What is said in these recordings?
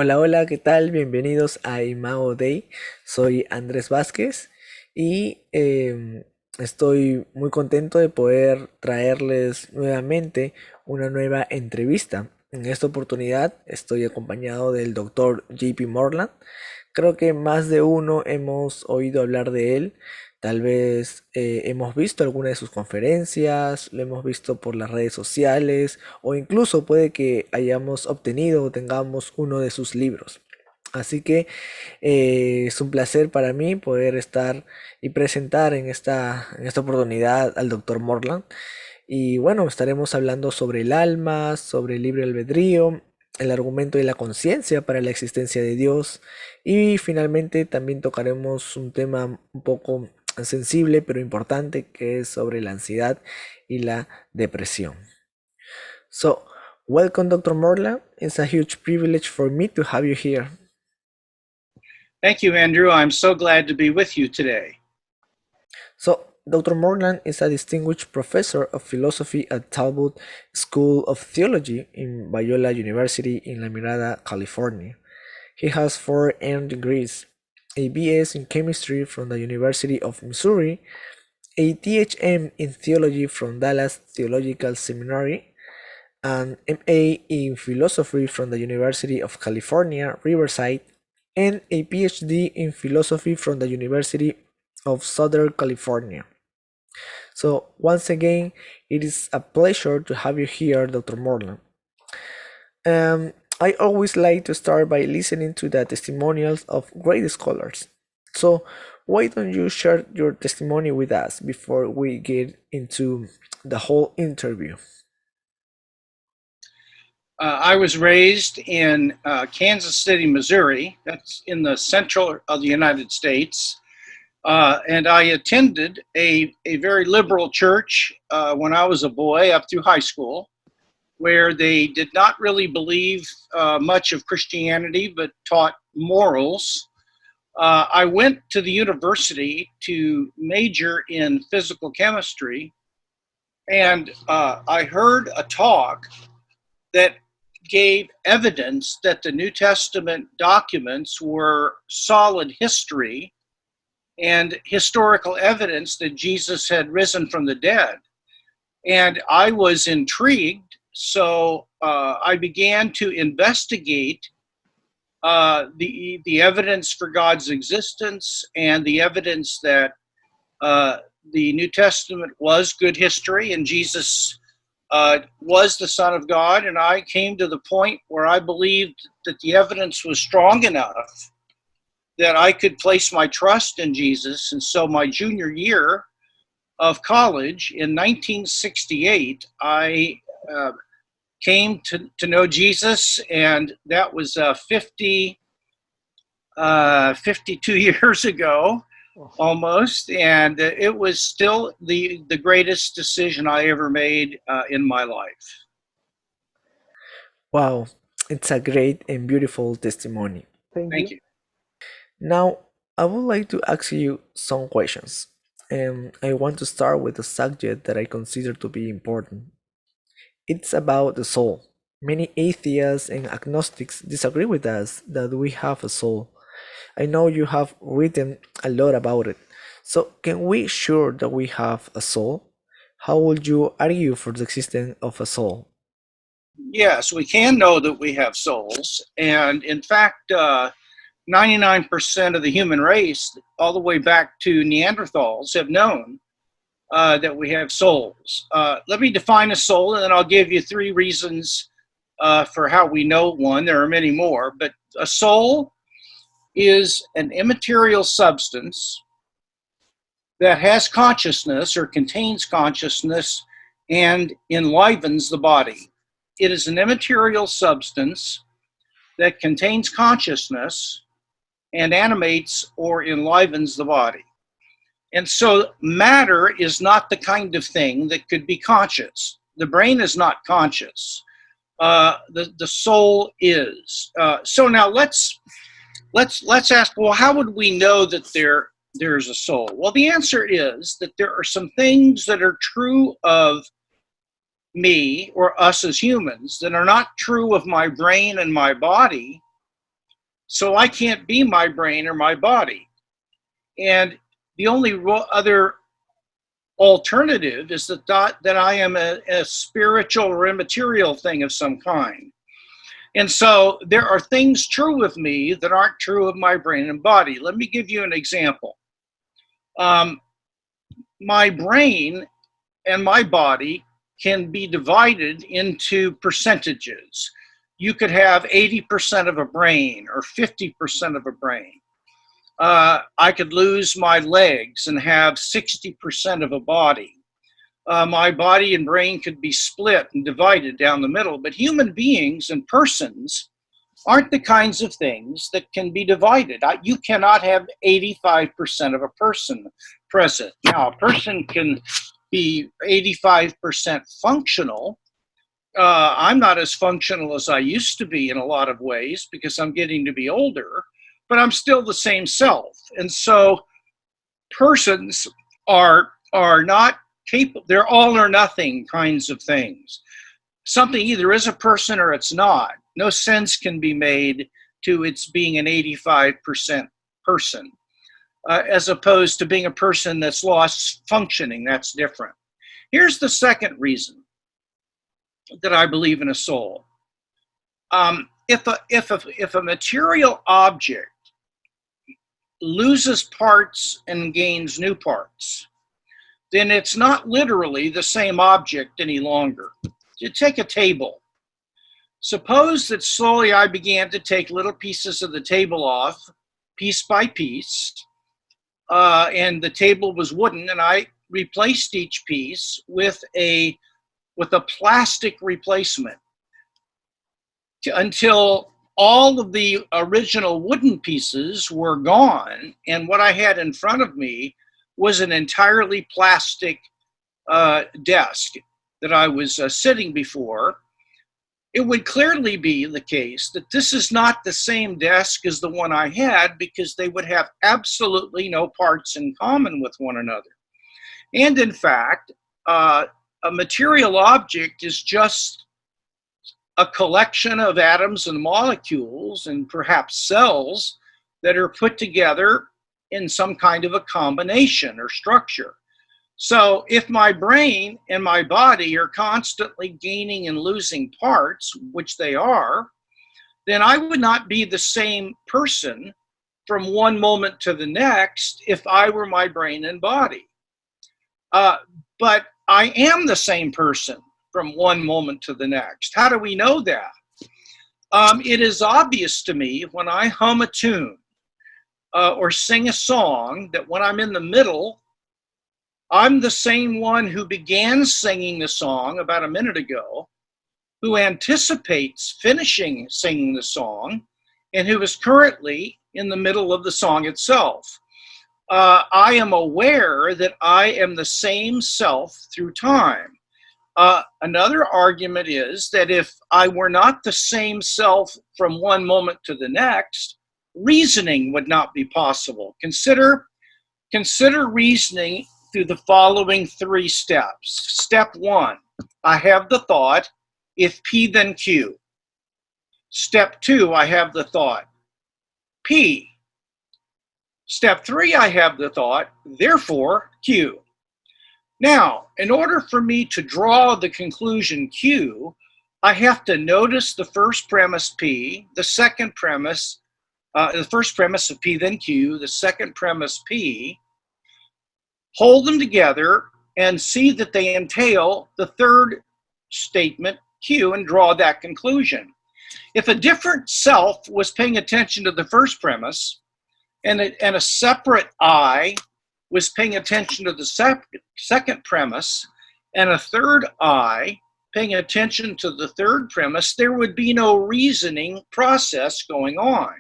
Hola, hola, ¿qué tal? Bienvenidos a Imao Day. Soy Andrés Vázquez y estoy muy contento de poder traerles nuevamente una nueva entrevista. En esta oportunidad estoy acompañado del doctor JP Moreland. Creo que más de uno hemos oído hablar de él. Tal vez hemos visto alguna de sus conferencias, lo hemos visto por las redes sociales o incluso puede que hayamos obtenido o tengamos uno de sus libros. Así que es un placer para mí poder estar y presentar en esta oportunidad al doctor Morland. Y bueno, estaremos hablando sobre el alma, sobre el libre albedrío, el argumento de la conciencia para la existencia de Dios y finalmente también tocaremos un tema un poco sensible pero importante que es sobre la ansiedad y la depresión. So, welcome Dr. Morla. It's a huge privilege for me to have you here. Thank you, Andrew. I'm so glad to be with you today. So, Dr. Moreland is a distinguished professor of philosophy at Talbot School of Theology in Biola University in La Mirada, California. He has four earned degrees: a BS in chemistry from the University of Missouri, a THM in theology from Dallas Theological Seminary, an MA in philosophy from the University of California, Riverside, and a PhD in philosophy from the University of Southern California. So, once again, it is a pleasure to have you here, Dr. Moreland. I always like to start by listening to the testimonials of great scholars. So, why don't you share your testimony with us before we get into the whole interview? I was raised in Kansas City, Missouri. That's in the central of the United States. And I attended a very liberal church when I was a boy up through high school, where they did not really believe much of Christianity, but taught morals. I went to the university to major in physical chemistry, and I heard a talk that gave evidence that the New Testament documents were solid history and historical evidence that Jesus had risen from the dead. And I was intrigued, so I began to investigate the evidence for God's existence and the evidence that the New Testament was good history and Jesus was the Son of God. And I came to the point where I believed that the evidence was strong enough that I could place my trust in Jesus. And so my junior year of college in 1968, I came to know Jesus, and that was 52 years ago almost, and it was still the greatest decision I ever made in my life. Wow, it's a great and beautiful testimony. Thank Thank you. you. Now, I would like to ask you some questions. And I want to start with a subject that I consider to be important. It's about the soul. Many atheists and agnostics disagree with us that we have a soul. I know you have written a lot about it. So, can we sure that we have a soul? How would you argue for the existence of a soul? Yes, we can know that we have souls, and in fact, 99% of the human race, all the way back to Neanderthals, have known that we have souls. Let me define a soul, and then I'll give you three reasons for how we know one. There are many more, but a soul is an immaterial substance that has consciousness or contains consciousness and enlivens the body. It is an immaterial substance that contains consciousness and animates or enlivens the body. And so matter is not the kind of thing that could be conscious. The brain is not conscious. The soul is. So now let's ask. Well, how would we know that there's a soul? Well, the answer is that there are some things that are true of me or us as humans that are not true of my brain and my body, So I can't be my brain or my body. And the only other alternative is the thought that I am a spiritual or immaterial thing of some kind. And so there are things true of me that aren't true of my brain and body. Let me give you an example. My brain and my body can be divided into percentages. You could have 80% of a brain or 50% of a brain. I could lose my legs and have 60% of a body. My body and brain could be split and divided down the middle, but human beings and persons aren't the kinds of things that can be divided. You cannot have 85% of a person present. Now, a person can be 85% functional. I'm not as functional as I used to be in a lot of ways because I'm getting to be older, but I'm still the same self. And so persons are not capable, they're all or nothing kinds of things. Something either is a person or it's not. No sense can be made to its being an 85% person, as opposed to being a person that's lost functioning. That's different. Here's the second reason that I believe in a soul. If a material object loses parts and gains new parts, then it's not literally the same object any longer. You take a table. Suppose that slowly I began to take little pieces of the table off, piece by piece, and the table was wooden, and I replaced each piece with a plastic replacement until all of the original wooden pieces were gone, and what I had in front of me was an entirely plastic desk that I was sitting before. It would clearly be the case that this is not the same desk as the one I had, because they would have absolutely no parts in common with one another. And in fact, a material object is just a collection of atoms and molecules and perhaps cells that are put together in some kind of a combination or structure. So if my brain and my body are constantly gaining and losing parts, which they are, then I would not be the same person from one moment to the next if I were my brain and body. But I am the same person from one moment to the next. How do we know that? It is obvious to me when I hum a tune or sing a song that when I'm in the middle, I'm the same one who began singing the song about a minute ago, who anticipates finishing singing the song, and who is currently in the middle of the song itself. I am aware that I am the same self through time. Another argument is that if I were not the same self from one moment to the next, reasoning would not be possible. Consider reasoning through the following three steps. Step one, I have the thought, if P then Q. Step two, I have the thought, P. Step three, I have the thought, therefore Q. Now, in order for me to draw the conclusion Q, I have to notice the first premise P, the second premise, the first premise of P then Q, the second premise P, hold them together and see that they entail the third statement Q and draw that conclusion. If a different self was paying attention to the first premise and a separate I was paying attention to the second premise and a third I paying attention to the third premise, there would be no reasoning process going on.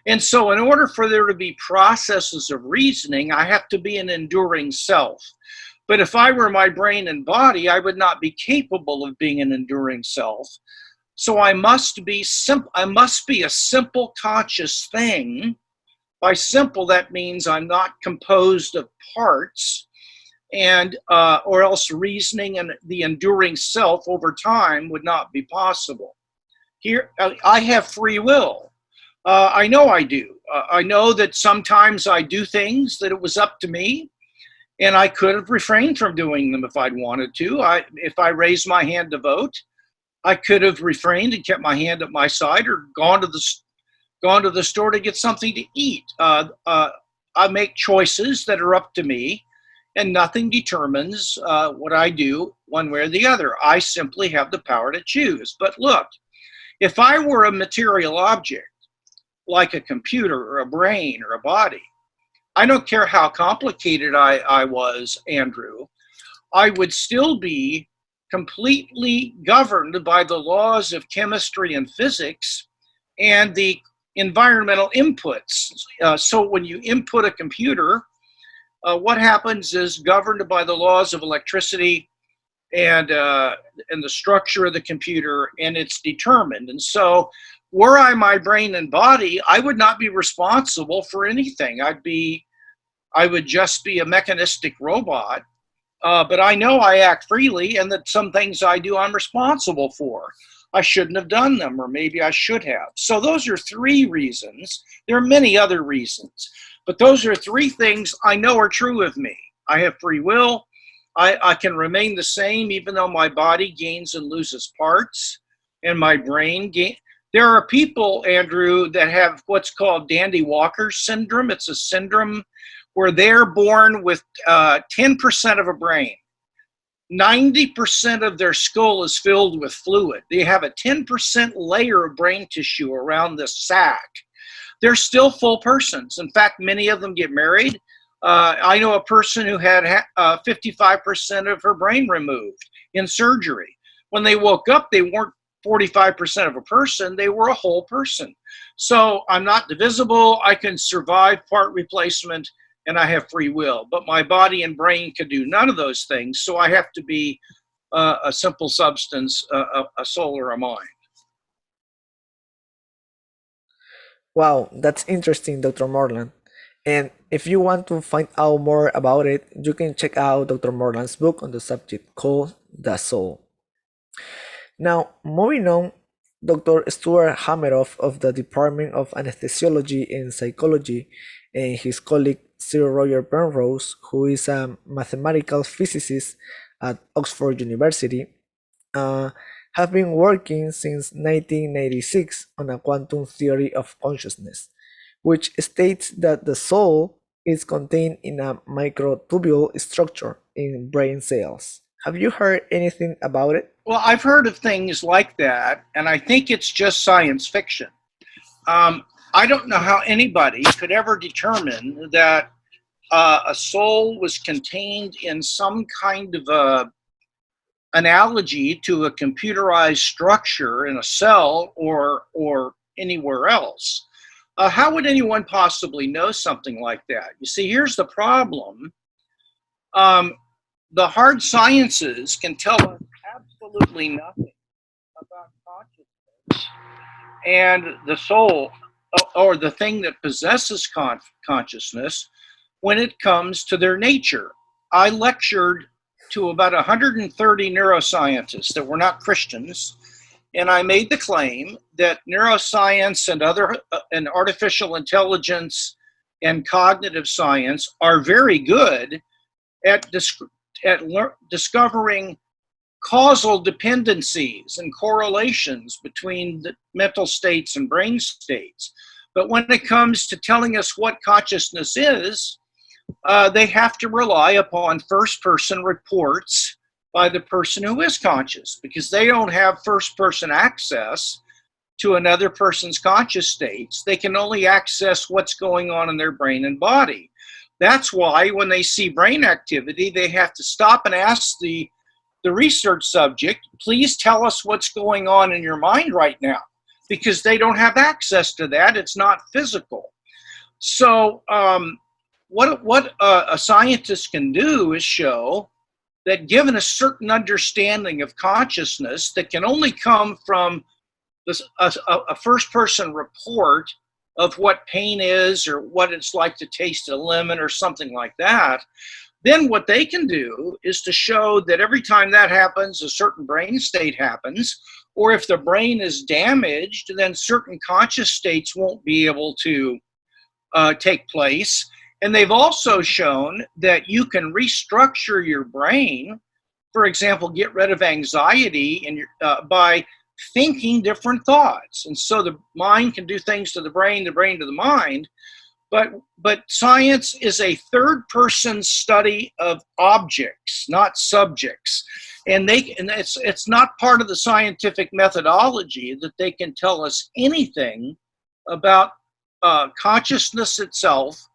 And so in order for there to be processes of reasoning, I have to be an enduring self. But if I were my brain and body, I would not be capable of being an enduring self. So I must be a simple conscious thing. By simple, that means I'm not composed of parts, and or else reasoning and the enduring self over time would not be possible. Here, I have free will. I know I do. I know that sometimes I do things that it was up to me, and I could have refrained from doing them if I'd wanted to. If I raised my hand to vote, I could have refrained and kept my hand at my side, or gone to the store to get something to eat. I make choices that are up to me, and nothing determines what I do one way or the other. I simply have the power to choose. But look, if I were a material object, like a computer or a brain or a body, I don't care how complicated I was, Andrew, I would still be completely governed by the laws of chemistry and physics and the environmental inputs. So when you input a computer, what happens is governed by the laws of electricity and the structure of the computer, and it's determined. And so, were I my brain and body, I would not be responsible for anything. I would just be a mechanistic robot. But I know I act freely, and that some things I do I'm responsible for. I shouldn't have done them, or maybe I should have. So those are three reasons. There are many other reasons, but those are three things I know are true of me. I have free will. I can remain the same even though my body gains and loses parts, and my brain gains. There are people, Andrew, that have what's called Dandy Walker syndrome. It's a syndrome where they're born with 10% of a brain. 90% of their skull is filled with fluid. They have a 10% layer of brain tissue around the sac. They're still full persons. In fact, many of them get married. I know a person who had 55% of her brain removed in surgery. When they woke up, they weren't 45% of a person, they were a whole person. So I'm not divisible. I can survive part replacement, and I have free will. But my body and brain can do none of those things. So I have to be a simple substance, a soul or a mind. Wow, that's interesting, Dr. Moreland. And if you want to find out more about it, you can check out Dr. Moreland's book on the subject called The Soul. Now, moving on, Dr. Stuart Hameroff of the Department of Anesthesiology and Psychology and his colleague Sir Roger Penrose, who is a mathematical physicist at Oxford University, uh, have been working since 1996 on a quantum theory of consciousness, which states that the soul is contained in a microtubule structure in brain cells. Have you heard anything about it? Well, I've heard of things like that, and I think it's just science fiction. I don't know how anybody could ever determine that a soul was contained in some kind of a analogy to a computerized structure in a cell or anywhere else. How would anyone possibly know something like that? You see, here's the problem. The hard sciences can tell us absolutely nothing about consciousness and the soul, or the thing that possesses consciousness, when it comes to their nature. I lectured to about 130 neuroscientists that were not Christians, and I made the claim that neuroscience and artificial intelligence and cognitive science are very good at discovering causal dependencies and correlations between the mental states and brain states. But when it comes to telling us what consciousness is, they have to rely upon first-person reports by the person who is conscious, because they don't have first-person access to another person's conscious states. They can only access what's going on in their brain and body. That's why when they see brain activity, they have to stop and ask the research subject, please tell us what's going on in your mind right now, because they don't have access to that. It's not physical. So what a scientist can do is show that given a certain understanding of consciousness that can only come from a first-person report of what pain is or what it's like to taste a lemon or something like that, then what they can do is to show that every time that happens, a certain brain state happens, or if the brain is damaged, then certain conscious states won't be able to take place. And they've also shown that you can restructure your brain, for example, get rid of anxiety by thinking different thoughts. And so the mind can do things to the brain to the mind. But science is a third-person study of objects, not subjects. And it's not part of the scientific methodology that they can tell us anything about consciousness itself,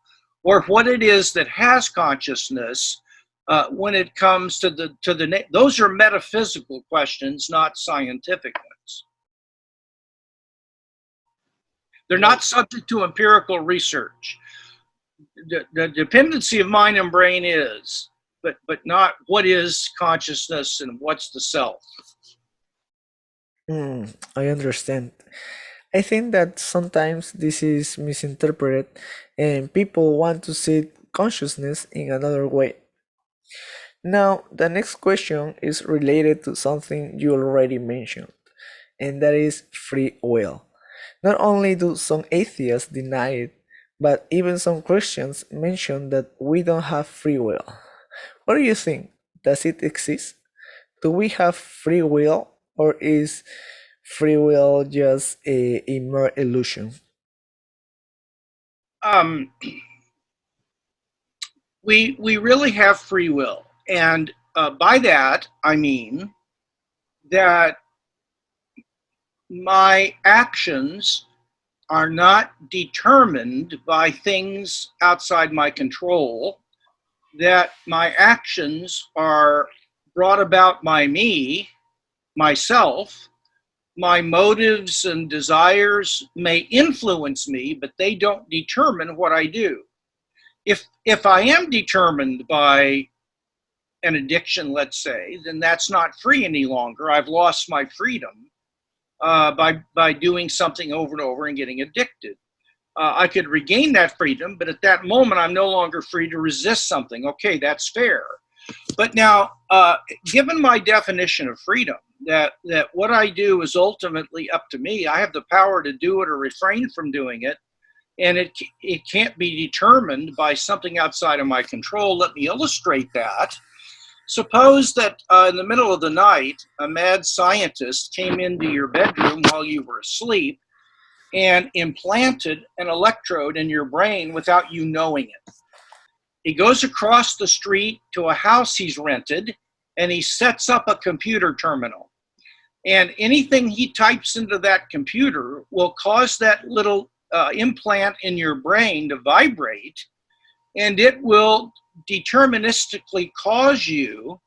or what it is that has consciousness when it comes to those are metaphysical questions, not scientific ones. They're not subject to empirical research. The dependency of mind and brain is, but not what is consciousness and what's the self. I understand. I think that sometimes this is misinterpreted and people want to see consciousness in another way. Now, the next question is related to something you already mentioned, and that is free will. Not only do some atheists deny it, but even some Christians mention that we don't have free will. What do you think? Does it exist? Do we have free will, or is free will just a mere illusion? We really have free will, and by that I mean that my actions are not determined by things outside my control, that my actions are brought about by me, myself. My motives and desires may influence me, but they don't determine what I do. If I am determined by an addiction, let's say, then that's not free any longer. I've lost my freedom by doing something over and over and getting addicted. I could regain that freedom, but at that moment, I'm no longer free to resist something. Okay, that's fair. But now, given my definition of freedom, that what I do is ultimately up to me, I have the power to do it or refrain from doing it, and it can't be determined by something outside of my control. Let me illustrate that. Suppose that in the middle of the night, a mad scientist came into your bedroom while you were asleep and implanted an electrode in your brain without you knowing it. He goes across the street to a house he's rented, and he sets up a computer terminal. And anything he types into that computer will cause that little implant in your brain to vibrate, and it will deterministically cause you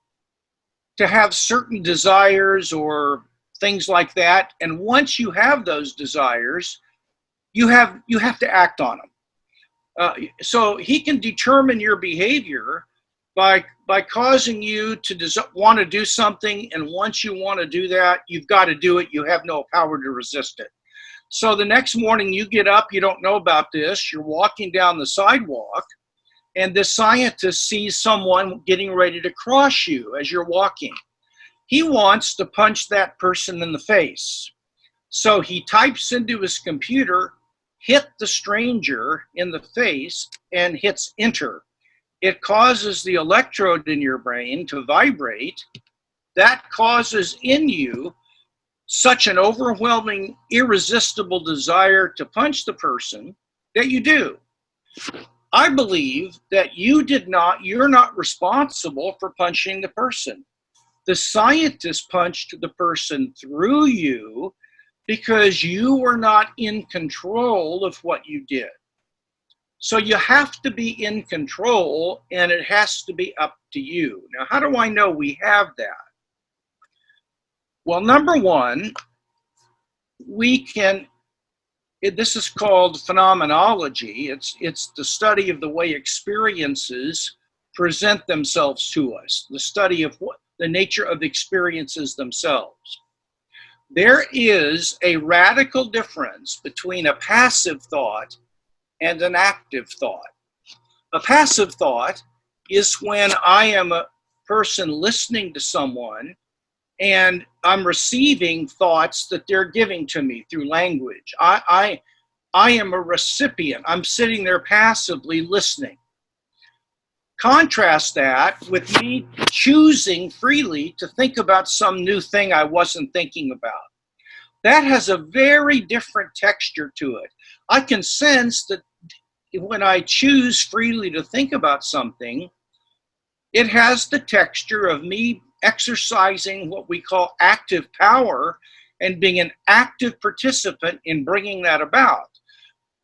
to have certain desires or things like that. And once you have those desires, you have to act on them. So he can determine your behavior by causing you to want to do something, and once you want to do that, you've got to do it. You have no power to resist it. So the next morning you get up, you don't know about this, you're walking down the sidewalk, and this scientist sees someone getting ready to cross you as you're walking. He wants to punch that person in the face. So he types into his computer, hit the stranger in the face, and hits enter. It causes the electrode in your brain to vibrate. That causes in you such an overwhelming, irresistible desire to punch the person that you do. I believe that you're not responsible for punching the person. The scientist punched the person through you because you were not in control of what you did. So you have to be in control, and it has to be up to you. Now, how do I know we have that? Well, number one, this is called phenomenology. It's the study of the way experiences present themselves to us, the study of the nature of experiences themselves. There is a radical difference between a passive thought and an active thought. A passive thought is when I am a person listening to someone, and I'm receiving thoughts that they're giving to me through language. I am a recipient. I'm sitting there passively listening. Contrast that with me choosing freely to think about some new thing I wasn't thinking about. That has a very different texture to it. I can sense that when I choose freely to think about something, it has the texture of me exercising what we call active power and being an active participant in bringing that about.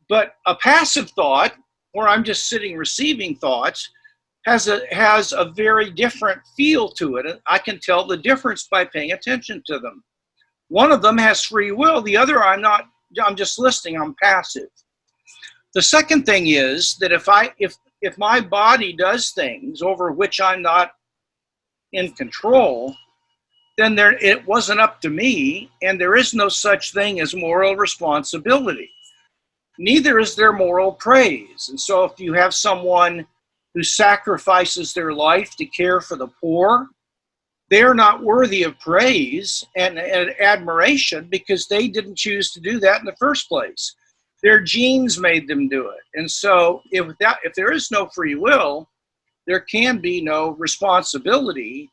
But a passive thought, where I'm just sitting receiving thoughts, has a very different feel to it. And I can tell the difference by paying attention to them. One of them has free will. The other, I'm just listening, I'm passive. The second thing is that if my body does things over which I'm not in control, then it wasn't up to me, and there is no such thing as moral responsibility. Neither is there moral praise. And so if you have someone who sacrifices their life to care for the poor, they're not worthy of praise and admiration because they didn't choose to do that in the first place. Their genes made them do it. And so if there is no free will, there can be no responsibility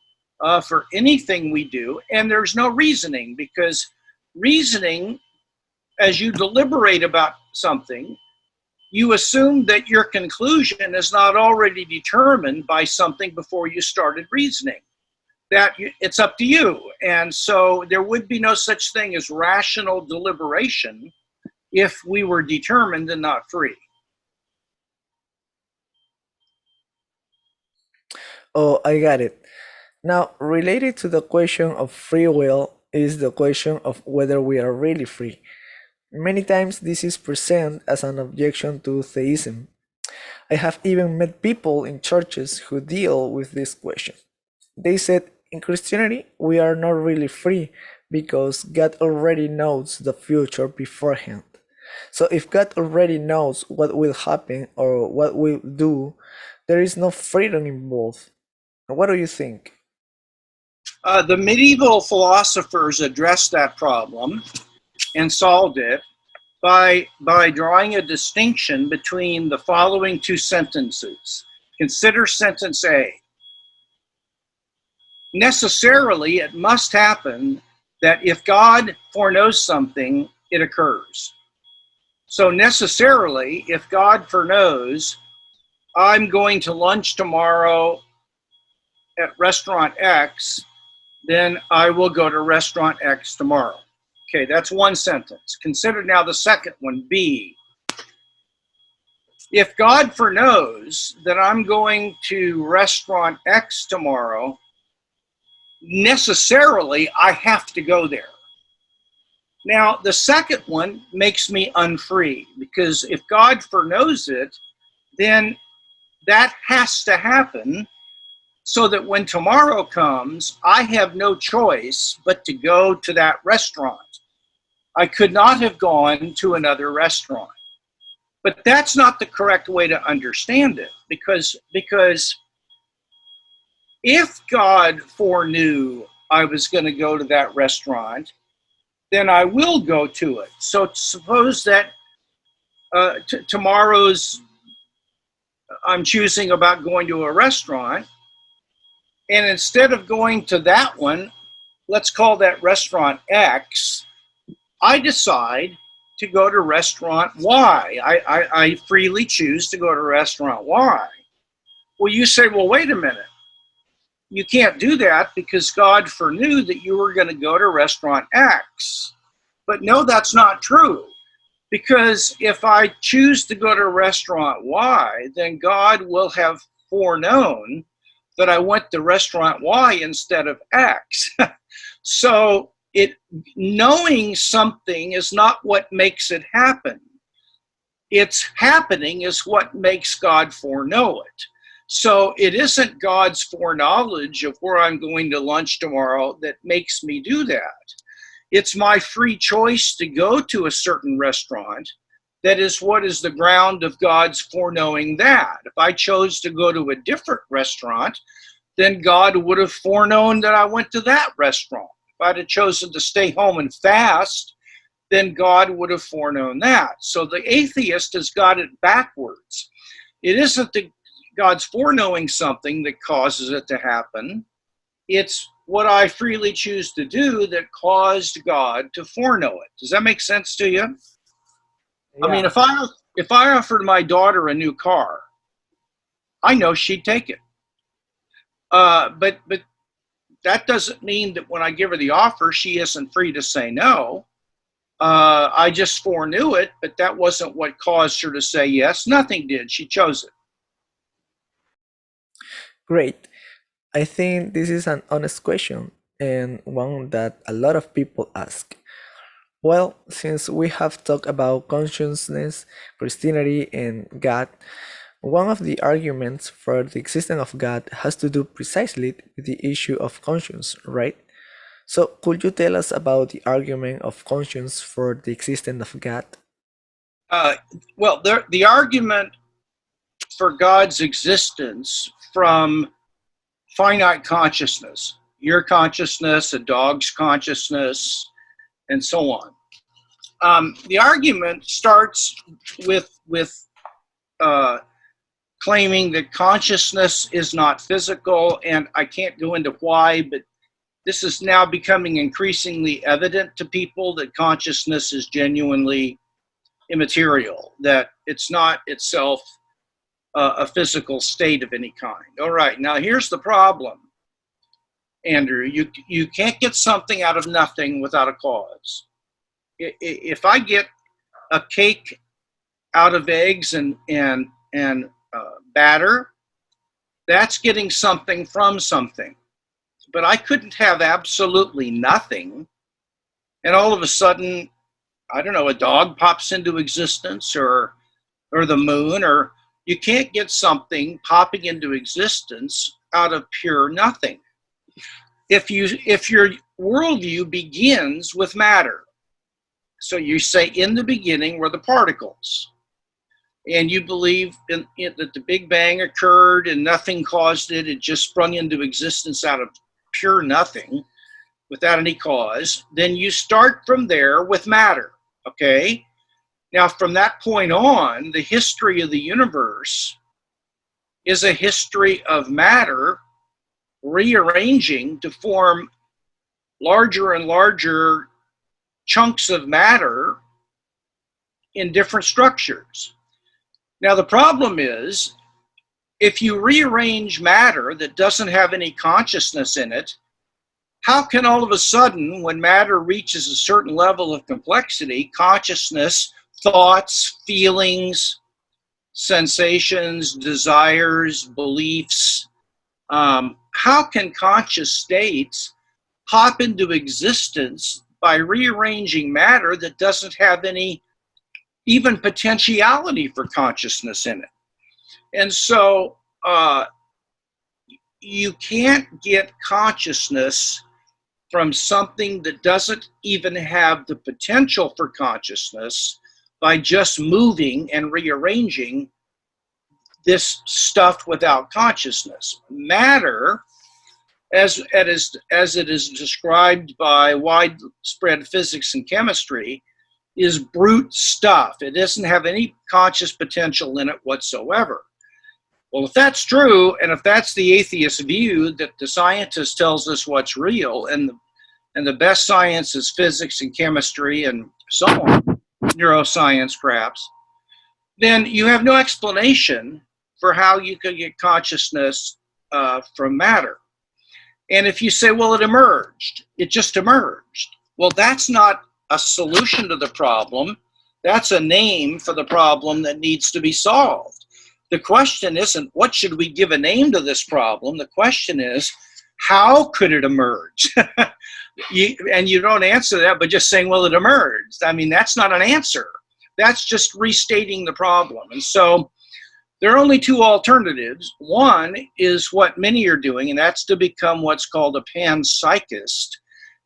for anything we do. And there's no reasoning, because reasoning, as you deliberate about something, you assume that your conclusion is not already determined by something before you started reasoning. That it's up to you. And so there would be no such thing as rational deliberation if we were determined and not free. Oh, I got it. Now, related to the question of free will is the question of whether we are really free. Many times this is presented as an objection to theism. I have even met people in churches who deal with this question. They said, in Christianity, we are not really free because God already knows the future beforehand. So if God already knows what will happen or what we'll do, there is no freedom involved. What do you think? The medieval philosophers addressed that problem and solved it by drawing a distinction between the following two sentences. Consider sentence A. Necessarily, it must happen that if God foreknows something, it occurs. So necessarily, if God foreknows, I'm going to lunch tomorrow at restaurant X, then I will go to restaurant X tomorrow. Okay, that's one sentence. Consider now the second one, B. If God foreknows that I'm going to restaurant X tomorrow, necessarily I have to go there. Now, the second one makes me unfree, because if God foreknows it, then that has to happen so that when tomorrow comes, I have no choice but to go to that restaurant. I could not have gone to another restaurant. But that's not the correct way to understand it, because if God foreknew I was going to go to that restaurant, then I will go to it. So suppose that tomorrow's, I'm choosing about going to a restaurant, and instead of going to that one, let's call that restaurant X, I decide to go to restaurant Y. I freely choose to go to restaurant Y. Well, you say, well, wait a minute. You can't do that because God foreknew that you were going to go to restaurant X. But no, that's not true. Because if I choose to go to restaurant Y, then God will have foreknown that I went to restaurant Y instead of X. So knowing something is not what makes it happen. It's happening is what makes God foreknow it. So it isn't God's foreknowledge of where I'm going to lunch tomorrow that makes me do that. It's my free choice to go to a certain restaurant that is what is the ground of God's foreknowing that. If I chose to go to a different restaurant, then God would have foreknown that I went to that restaurant. if I'd have chosen to stay home and fast, then God would have foreknown that. So the atheist has got it backwards. It isn't that God's foreknowing something that causes it to happen. It's what I freely choose to do that caused God to foreknow it. Does that make sense to you? Yeah. I mean, if I offered my daughter a new car, I know she'd take it. But that doesn't mean that when I give her the offer, she isn't free to say no. I just foreknew it, but that wasn't what caused her to say yes. Nothing did. She chose it. Great. I think this is an honest question and one that a lot of people ask. Well, since we have talked about consciousness, Christianity, and God, one of the arguments for the existence of God has to do precisely with the issue of conscience, right? So, could you tell us about the argument of conscience for the existence of God? Well, the argument for God's existence from finite consciousness, your consciousness, a dog's consciousness, and so on. The argument starts with claiming that consciousness is not physical, and I can't go into why, but this is now becoming increasingly evident to people that consciousness is genuinely immaterial, that it's not itself a physical state of any kind. All right, now here's the problem, Andrew. You can't get something out of nothing without a cause. If I get a cake out of eggs and batter, that's getting something from something. But I couldn't have absolutely nothing, and all of a sudden, I don't know, a dog pops into existence, or the moon, or you can't get something popping into existence out of pure nothing. If your worldview begins with matter, so you say in the beginning were the particles, and you believe that the Big Bang occurred and nothing caused it, it just sprung into existence out of pure nothing without any cause, then you start from there with matter, okay? Now, from that point on, the history of the universe is a history of matter rearranging to form larger and larger chunks of matter in different structures. Now, the problem is, if you rearrange matter that doesn't have any consciousness in it, how can all of a sudden, when matter reaches a certain level of complexity, consciousness, thoughts, feelings, sensations, desires, beliefs, how can conscious states pop into existence by rearranging matter that doesn't have any even potentiality for consciousness in it? And so you can't get consciousness from something that doesn't even have the potential for consciousness by just moving and rearranging this stuff without consciousness. Matter, as it is described by widespread physics and chemistry, is brute stuff. It doesn't have any conscious potential in it whatsoever. Well, if that's true, and if that's the atheist view, that the scientist tells us what's real, and the best science is physics and chemistry and so on, neuroscience perhaps, then you have no explanation for how you could get consciousness from matter. And if you say, well, it just emerged. Well, that's not a solution to the problem. That's a name for the problem that needs to be solved. The question isn't, what should we give a name to this problem? The question is, how could it emerge? And you don't answer that by just saying, well, it emerged. I mean, that's not an answer. That's just restating the problem. And so there are only two alternatives. One is what many are doing, and that's to become what's called a panpsychist.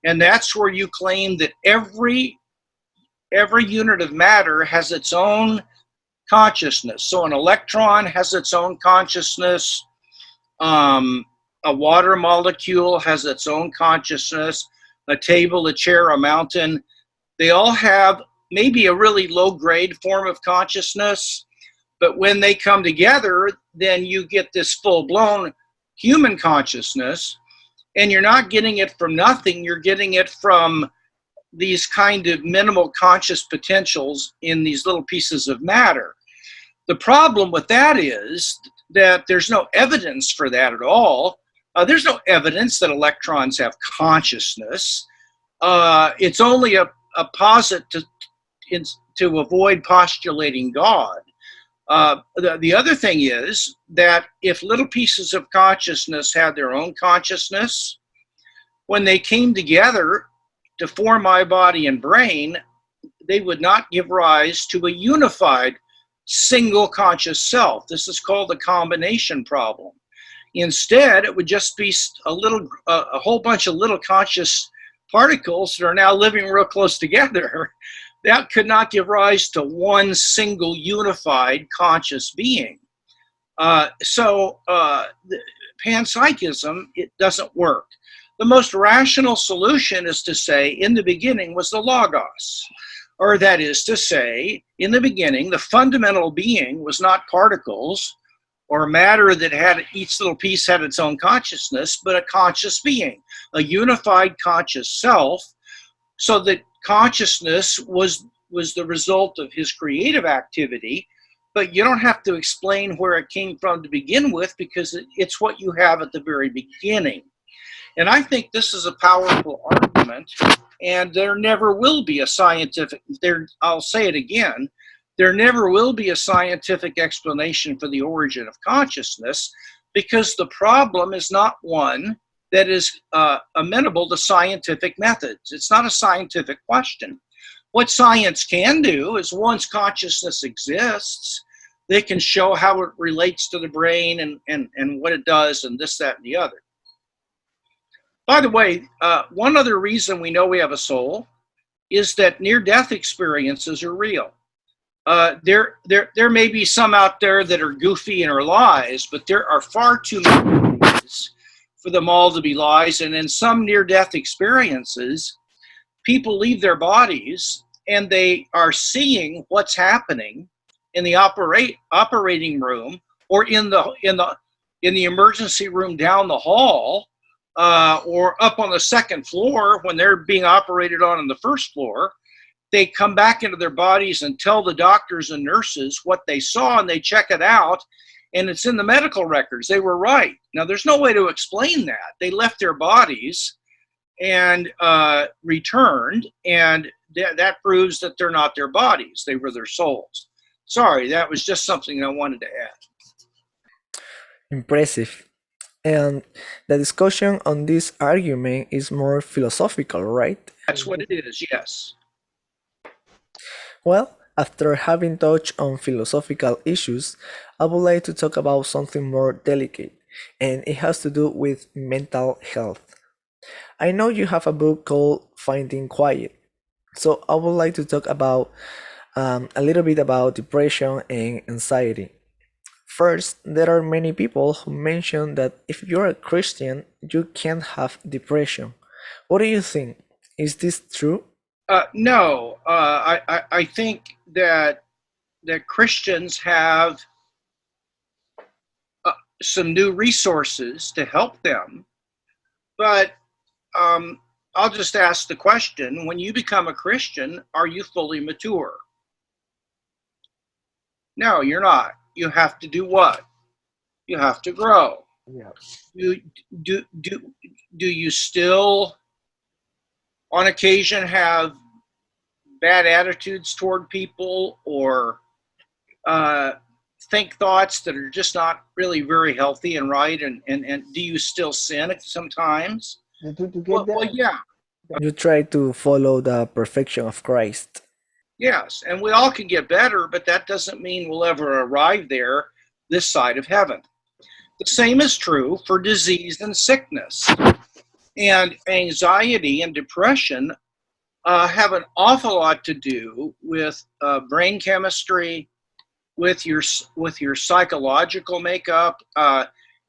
And that's where you claim that every unit of matter has its own consciousness. So an electron has its own consciousness. A water molecule has its own consciousness. a table, a chair, a mountain. They all have maybe a really low-grade form of consciousness, but when they come together, then you get this full-blown human consciousness, and you're not getting it from nothing. You're getting it from these kind of minimal conscious potentials in these little pieces of matter. The problem with that is that there's no evidence for that at all. There's no evidence that electrons have consciousness. It's only a posit to avoid postulating God. The other thing is that if little pieces of consciousness had their own consciousness, when they came together to form my body and brain, they would not give rise to a unified single conscious self. This is called the combination problem. Instead, it would just be a whole bunch of little conscious particles that are now living real close together. That could not give rise to one single unified conscious being. So panpsychism, it doesn't work. The most rational solution is to say, in the beginning was the Logos. Or that is to say, in the beginning, the fundamental being was not particles or matter that had each little piece had its own consciousness, but a conscious being, a unified conscious self, so that consciousness was the result of his creative activity, but you don't have to explain where it came from to begin with, because it's what you have at the very beginning. And I think this is a powerful argument, and there never will be a scientific, I'll say it again, there never will be a scientific explanation for the origin of consciousness, because the problem is not one that is amenable to scientific methods. It's not a scientific question. What science can do is, once consciousness exists, they can show how it relates to the brain and what it does and this, that, and the other. By the way, one other reason we know we have a soul is that near-death experiences are real. There may be some out there that are goofy and are lies, but there are far too many lies for them all to be lies. And in some near-death experiences, people leave their bodies and they are seeing what's happening in the operating room, or in the emergency room down the hall, or up on the second floor when they're being operated on the first floor. They come back into their bodies and tell the doctors and nurses what they saw, and they check it out, and it's in the medical records. They were right. Now, there's no way to explain that. They left their bodies and returned, and that proves that they're not their bodies. They were their souls. Sorry, that was just something I wanted to add. Impressive. And the discussion on this argument is more philosophical, right? That's what it is, yes. Well, after having touched on philosophical issues, I would like to talk about something more delicate, and it has to do with mental health. I know you have a book called Finding Quiet, so I would like to talk about a little bit about depression and anxiety. First, there are many people who mention that if you're a Christian, you can't have depression. What do you think? Is this true? No, I think that Christians have some new resources to help them, but I'll just ask the question: when you become a Christian, are you fully mature? No, you're not. You have to do what? You have to grow. Yeah. Do you still, on occasion, have bad attitudes toward people, or think thoughts that are just not really very healthy and right? And do you still sin sometimes? Well, yeah. You try to follow the perfection of Christ. Yes, and we all can get better, but that doesn't mean we'll ever arrive there this side of heaven. The same is true for disease and sickness. And anxiety and depression have an awful lot to do with brain chemistry, with your psychological makeup.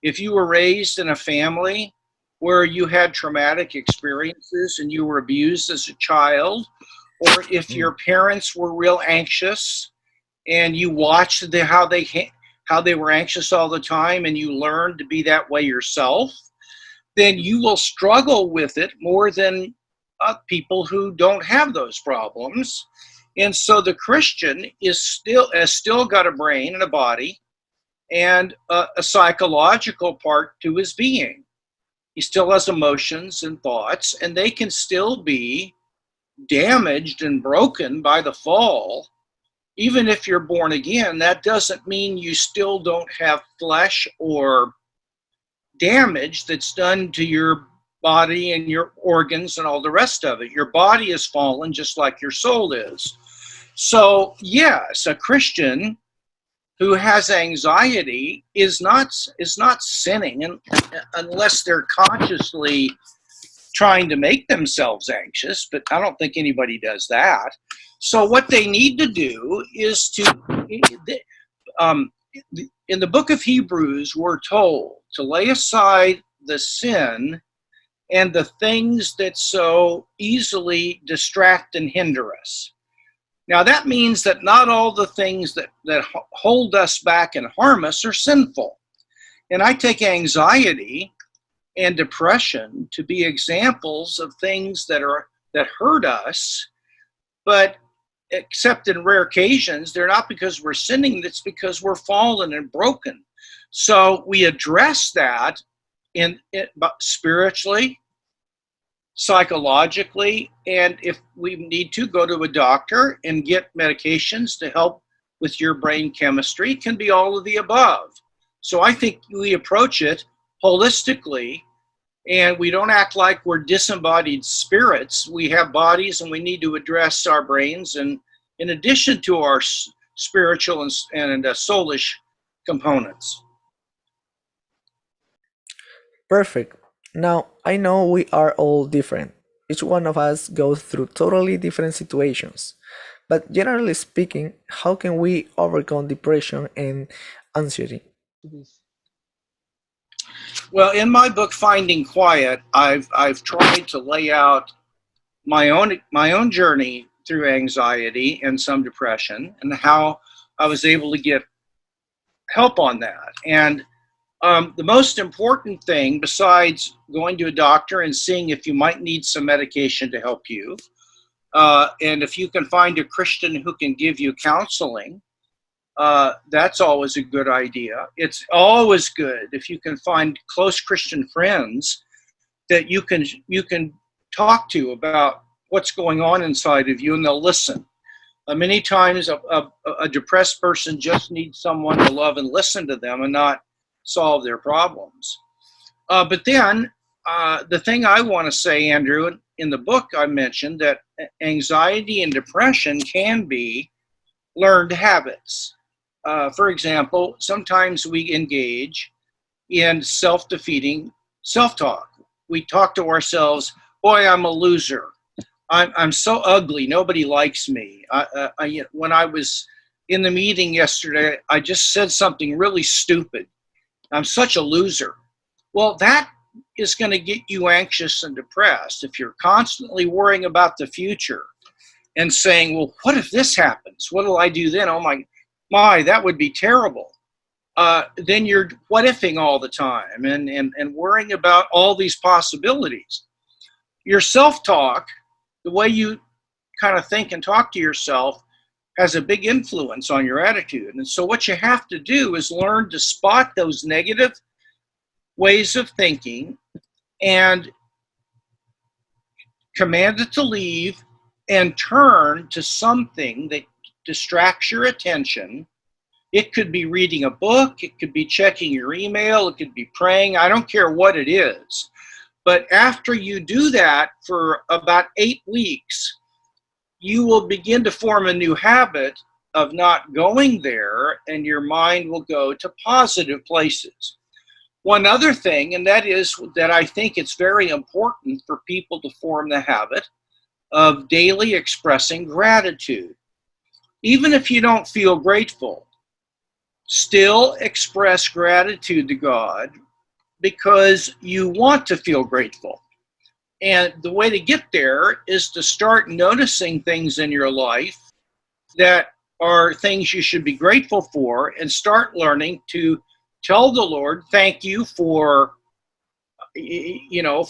If you were raised in a family where you had traumatic experiences and you were abused as a child, or if your parents were real anxious and you watched how they were anxious all the time and you learned to be that way yourself, then you will struggle with it more than people who don't have those problems. And so the Christian has still got a brain and a body and a psychological part to his being. He still has emotions and thoughts, and they can still be damaged and broken by the fall. Even if you're born again, that doesn't mean you still don't have flesh or damage that's done to your body and your organs and all the rest of it. Your body is fallen just like your soul is. So yes, a Christian who has anxiety is not sinning unless they're consciously trying to make themselves anxious, but I don't think anybody does that. So what they need to do is in the book of Hebrews, we're told to lay aside the sin and the things that so easily distract and hinder us. Now that means that not all the things that hold us back and harm us are sinful. And I take anxiety and depression to be examples of things that hurt us, but except in rare occasions, they're not because we're sinning, it's because we're fallen and broken. So we address that spiritually, psychologically, and if we need to, go to a doctor and get medications to help with your brain chemistry. It can be all of the above. So I think we approach it holistically, and we don't act like we're disembodied spirits. We have bodies, and we need to address our brains, and in addition to our spiritual and soulish components. Perfect. Now, I know we are all different. Each one of us goes through totally different situations. But generally speaking, how can we overcome depression and anxiety? Well, in my book, Finding Quiet, I've tried to lay out my own journey through anxiety and some depression, and how I was able to get help on that. And the most important thing, besides going to a doctor and seeing if you might need some medication to help you, and if you can find a Christian who can give you counseling, that's always a good idea. It's always good if you can find close Christian friends that you can talk to about what's going on inside of you, and they'll listen. Many times a depressed person just needs someone to love and listen to them and not solve their problems. But then the thing I want to say, Andrew, in the book I mentioned that anxiety and depression can be learned habits. For example, sometimes we engage in self-defeating self-talk. We talk to ourselves, boy, I'm a loser. I'm so ugly. Nobody likes me. When I was in the meeting yesterday, I just said something really stupid. I'm such a loser. Well, that is going to get you anxious and depressed. If you're constantly worrying about the future and saying, well, what if this happens? What will I do then? Oh my, that would be terrible. Then you're what ifing all the time and worrying about all these possibilities. Your self-talk, the way you kind of think and talk to yourself, has a big influence on your attitude. And so what you have to do is learn to spot those negative ways of thinking and command it to leave and turn to something that distracts your attention. It could be reading a book, it could be checking your email, it could be praying. I don't care what it is. But after you do that for about 8 weeks, you will begin to form a new habit of not going there, and your mind will go to positive places. One other thing, and that is that I think it's very important for people to form the habit of daily expressing gratitude. Even if you don't feel grateful, still express gratitude to God because you want to feel grateful. And the way to get there is to start noticing things in your life that are things you should be grateful for, and start learning to tell the Lord, thank you for,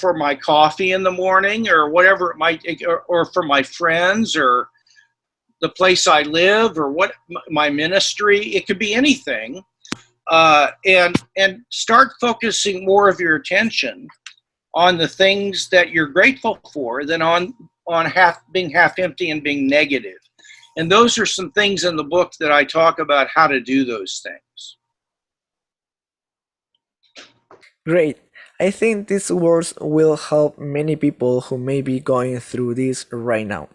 for my coffee in the morning, or whatever it might, or for my friends, or the place I live, or what my ministry. It could be anything. And start focusing more of your attention on the things that you're grateful for than on being half empty and being negative. And those are some things in the book that I talk about how to do those things. Great. I think these words will help many people who may be going through this right now.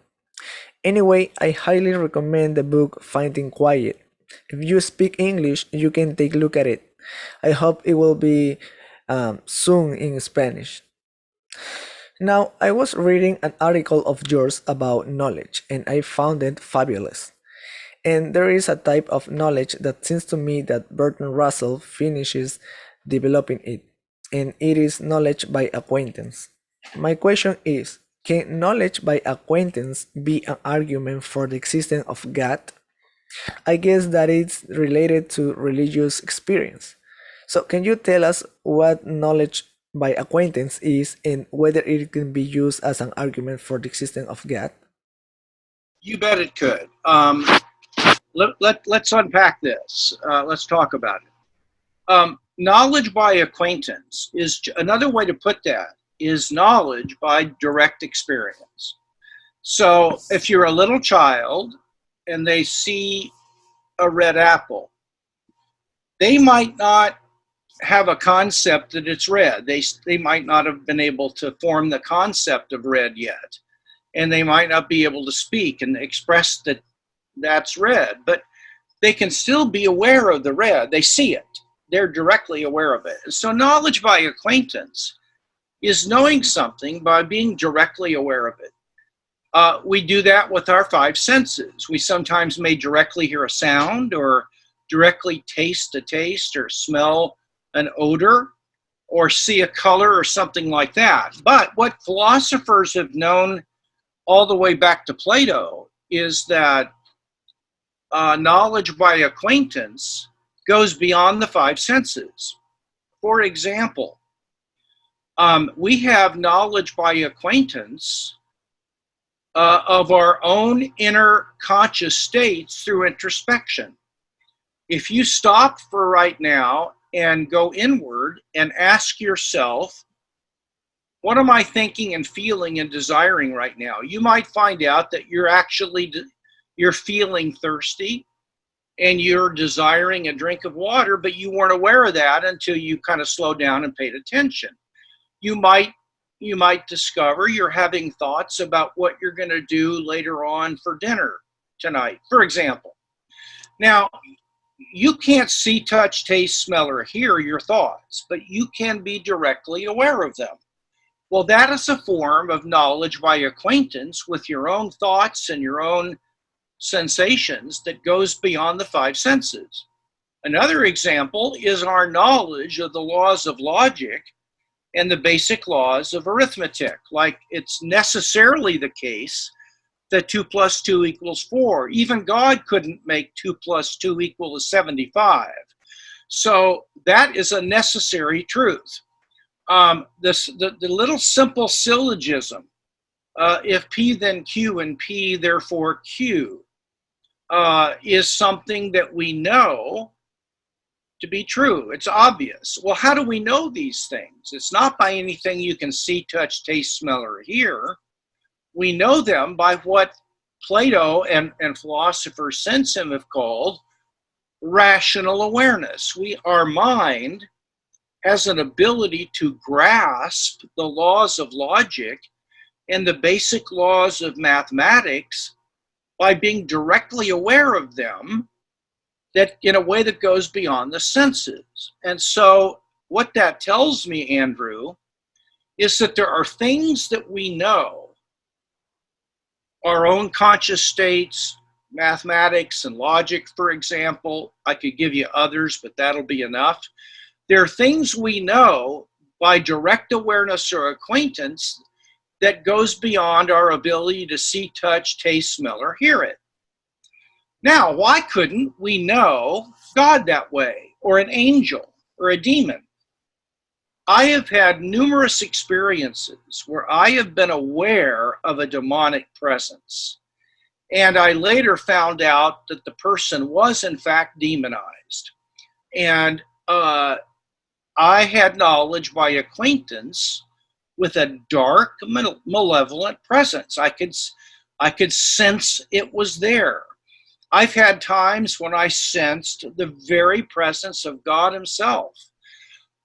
Anyway, I highly recommend the book Finding Quiet. If you speak English, you can take a look at it. I hope it will be soon in Spanish. Now, I was reading an article of yours about knowledge, and I found it fabulous. And there is a type of knowledge that seems to me that Bertrand Russell finishes developing it, and it is knowledge by acquaintance. My question is, can knowledge by acquaintance be an argument for the existence of God? I guess that it's related to religious experience. So, can you tell us what knowledge by acquaintance is and whether it can be used as an argument for the existence of God? You bet it could. Let's unpack this. Let's talk about it. Knowledge by acquaintance is another way to put that, is knowledge by direct experience. So if you're a little child and they see a red apple, they might not have a concept that it's red. They might not have been able to form the concept of red yet. And they might not be able to speak and express that that's red, but they can still be aware of the red. They see it. They're directly aware of it. So knowledge by acquaintance is knowing something by being directly aware of it. We do that with our five senses. We sometimes may directly hear a sound, or directly taste a taste, or smell an odor, or see a color, or something like that. But what philosophers have known all the way back to Plato is that knowledge by acquaintance goes beyond the five senses. For example, we have knowledge by acquaintance of our own inner conscious states through introspection. If you stop for right now and go inward and ask yourself, what am I thinking and feeling and desiring right now? You might find out that you're feeling thirsty and you're desiring a drink of water, but you weren't aware of that until you kind of slowed down and paid attention. You might discover you're having thoughts about what you're going to do later on for dinner tonight, for example. Now, you can't see, touch, taste, smell, or hear your thoughts, but you can be directly aware of them. Well, that is a form of knowledge by acquaintance with your own thoughts and your own sensations that goes beyond the five senses. Another example is our knowledge of the laws of logic and the basic laws of arithmetic. Like, it's necessarily the case that 2 + 2 = 4. Even God couldn't make 2 + 2 = 75. So that is a necessary truth. The little simple syllogism, if P then Q and P therefore Q, is something that we know to be true. It's obvious. Well, how do we know these things? It's not by anything you can see, touch, taste, smell, or hear. We know them by what Plato and philosophers since him have called rational awareness. Our mind has an ability to grasp the laws of logic and the basic laws of mathematics by being directly aware of them, that in a way that goes beyond the senses. And so what that tells me, Andrew, is that there are things that we know, our own conscious states, mathematics and logic, for example. I could give you others, but that'll be enough. There are things we know by direct awareness or acquaintance that goes beyond our ability to see, touch, taste, smell, or hear it. Now, why couldn't we know God that way, or an angel, or a demon? I have had numerous experiences where I have been aware of a demonic presence. And I later found out that the person was in fact demonized. And I had knowledge by acquaintance with a dark, malevolent presence. I could sense it was there. I've had times when I sensed the very presence of God himself.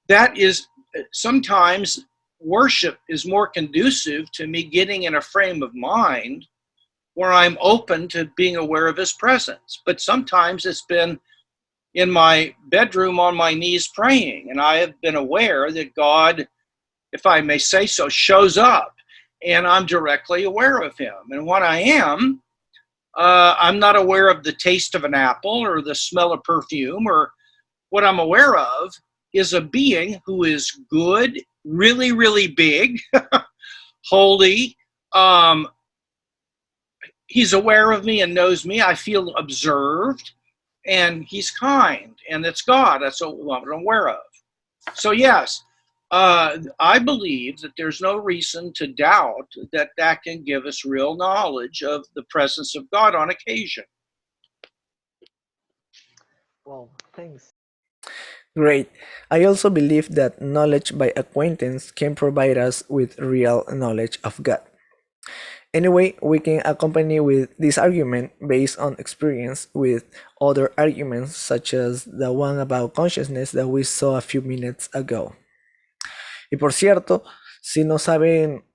That is, sometimes worship is more conducive to me getting in a frame of mind where I'm open to being aware of his presence. But sometimes it's been in my bedroom on my knees praying, and I have been aware that God, if I may say so, shows up, and I'm directly aware of him. And when I am, I'm not aware of the taste of an apple or the smell of perfume, or what I'm aware of is a being who is good, really, really big, holy. He's aware of me and knows me. I feel observed, and he's kind, and it's God. That's what I'm aware of. So yes, I believe that there's no reason to doubt that that can give us real knowledge of the presence of God on occasion. Well, thanks. Great. I also believe that knowledge by acquaintance can provide us with real knowledge of God. Anyway, we can accompany with this argument based on experience with other arguments such as the one about consciousness that we saw a few minutes ago. Y por cierto, si no saben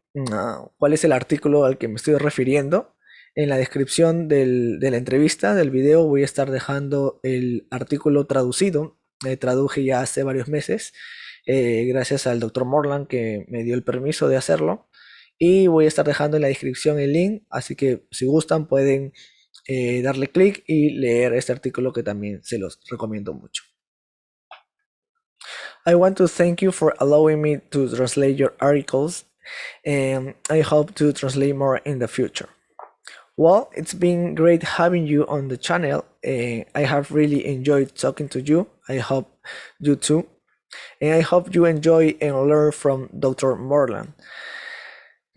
cuál es el artículo al que me estoy refiriendo, en la descripción de la entrevista, del video, voy a estar dejando el artículo traducido. Traduje ya hace varios meses, gracias al doctor Moreland que me dio el permiso de hacerlo. Y voy a estar dejando en la descripción el link, así que si gustan pueden darle clic y leer este artículo que también se los recomiendo mucho. I want to thank you for allowing me to translate your articles, and I hope to translate more in the future. Well, it's been great having you on the channel, and I have really enjoyed talking to you. I hope you too, and I hope you enjoy and learn from Dr. Moreland.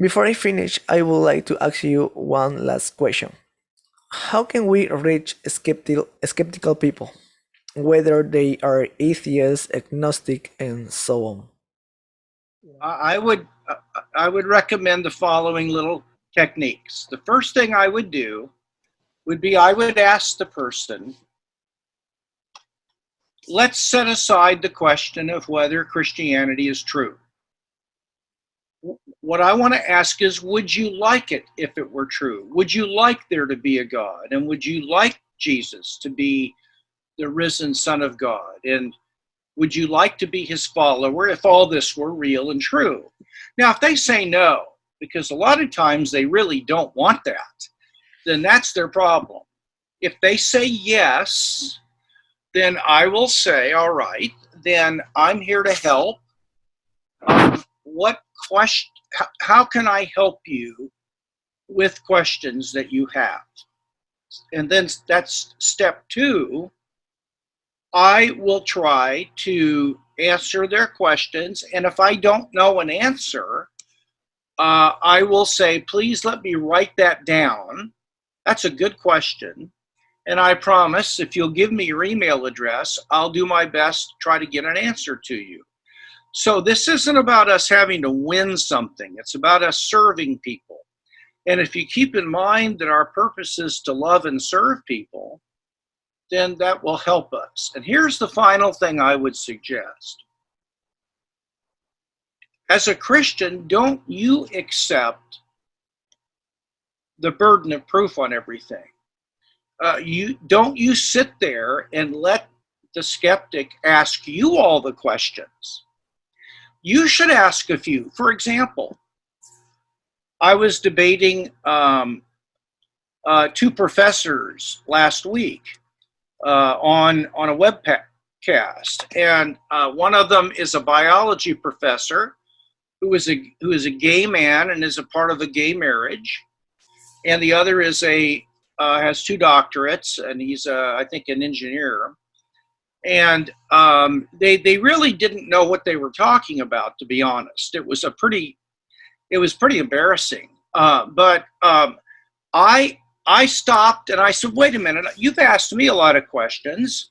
Before I finish, I would like to ask you one last question. How can we reach skeptical people, whether they are atheists, agnostic, and so on? I would recommend the following little techniques. The first thing I would do would be I would ask the person, let's set aside the question of whether Christianity is true. What I want to ask is, would you like it if it were true? Would you like there to be a God? And would you like Jesus to be the risen Son of God? And would you like to be his follower if all this were real and true? Now, if they say no, because a lot of times they really don't want that, then that's their problem. If they say yes, then I will say, all right, then I'm here to help. How can I help you with questions that you have? And then that's step 2. I will try to answer their questions. And if I don't know an answer, I will say, please let me write that down. That's a good question. And I promise, if you'll give me your email address, I'll do my best to try to get an answer to you. So this isn't about us having to win something. It's about us serving people. And if you keep in mind that our purpose is to love and serve people, then that will help us. And here's the final thing I would suggest. As a Christian, don't you accept the burden of proof on everything. Don't you sit there and let the skeptic ask you all the questions. You should ask a few. For example, I was debating 2 professors last week on a cast, and one of them is a biology professor who is a gay man and is a part of a gay marriage, and the other is a has two doctorates, and he's I think an engineer. And they really didn't know what they were talking about, to be honest. It was pretty embarrassing. But I stopped and I said, wait a minute, you've asked me a lot of questions.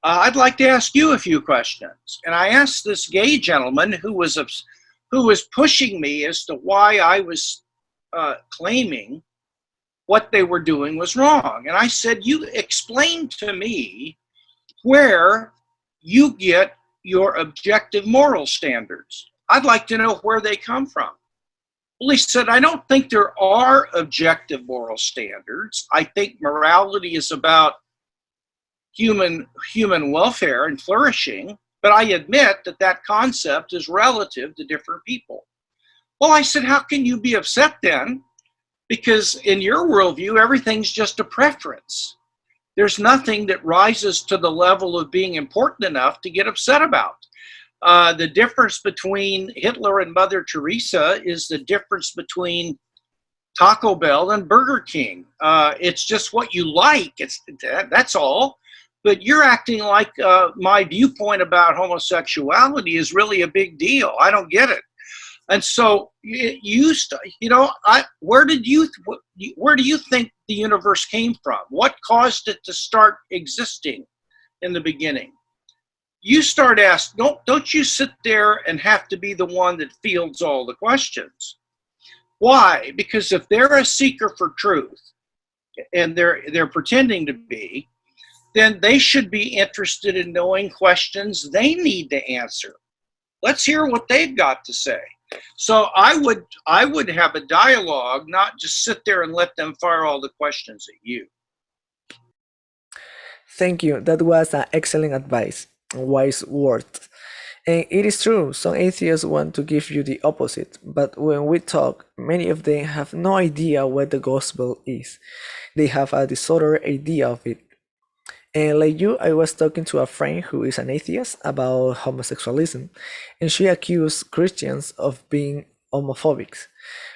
I'd like to ask you a few questions. And I asked this gay gentleman who was pushing me as to why I was claiming what they were doing was wrong. And I said, you explain to me where you get your objective moral standards. I'd like to know where they come from. Well, he said, I don't think there are objective moral standards. I think morality is about human welfare and flourishing, but I admit that that concept is relative to different people. Well, I said, how can you be upset then? Because in your worldview, everything's just a preference. There's nothing that rises to the level of being important enough to get upset about. The difference between Hitler and Mother Teresa is the difference between Taco Bell and Burger King. It's just what you like. That's all. But you're acting like my viewpoint about homosexuality is really a big deal. I don't get it. And so where do you think the universe came from? What caused it to start existing in the beginning? You start asking, don't you sit there and have to be the one that fields all the questions. Why? Because if they're a seeker for truth, and they're pretending to be, then they should be interested in knowing questions they need to answer. Let's hear what they've got to say. So I would have a dialogue, not just sit there and let them fire all the questions at you. Thank you. That was an excellent advice, wise words. And it is true, some atheists want to give you the opposite, but when we talk, many of them have no idea what the gospel is. They have a disordered idea of it. And like you, I was talking to a friend who is an atheist about homosexualism, and she accused Christians of being homophobic.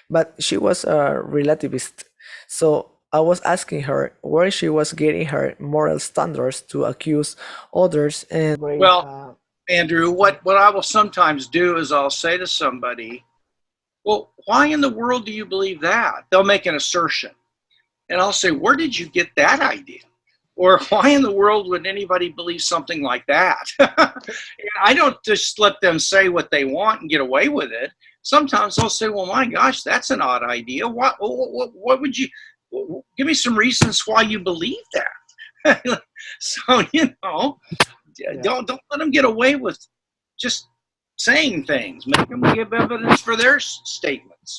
But she was a relativist, so I was asking her where she was getting her moral standards to accuse others and bring. Well, Andrew, what I will sometimes do is I'll say to somebody, well, why in the world do you believe that? They'll make an assertion. And I'll say, where did you get that idea? Or why in the world would anybody believe something like that? I don't just let them say what they want and get away with it. Sometimes I'll say, well, my gosh, that's an odd idea. What would you, give me some reasons why you believe that. So, don't let them get away with just saying things. Make them give evidence for their statements.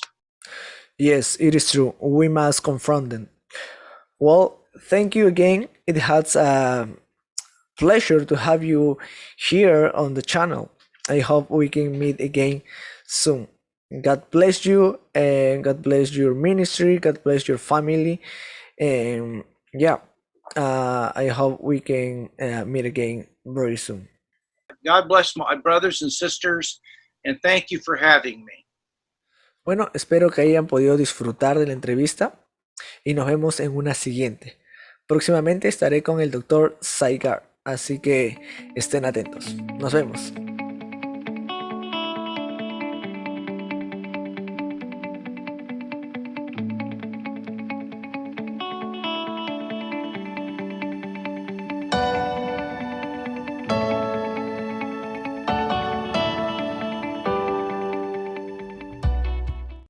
Yes, it is true. We must confront them. Well, thank you again. It has a pleasure to have you here on the channel. I hope we can meet again soon. God bless you, and God bless your ministry. God bless your family. And yeah, I hope we can meet again very soon. God bless my brothers and sisters, and thank you for having me. Bueno, espero que hayan podido disfrutar de la entrevista y nos vemos en una siguiente. Próximamente estaré con el doctor Saigar, así que estén atentos. Nos vemos.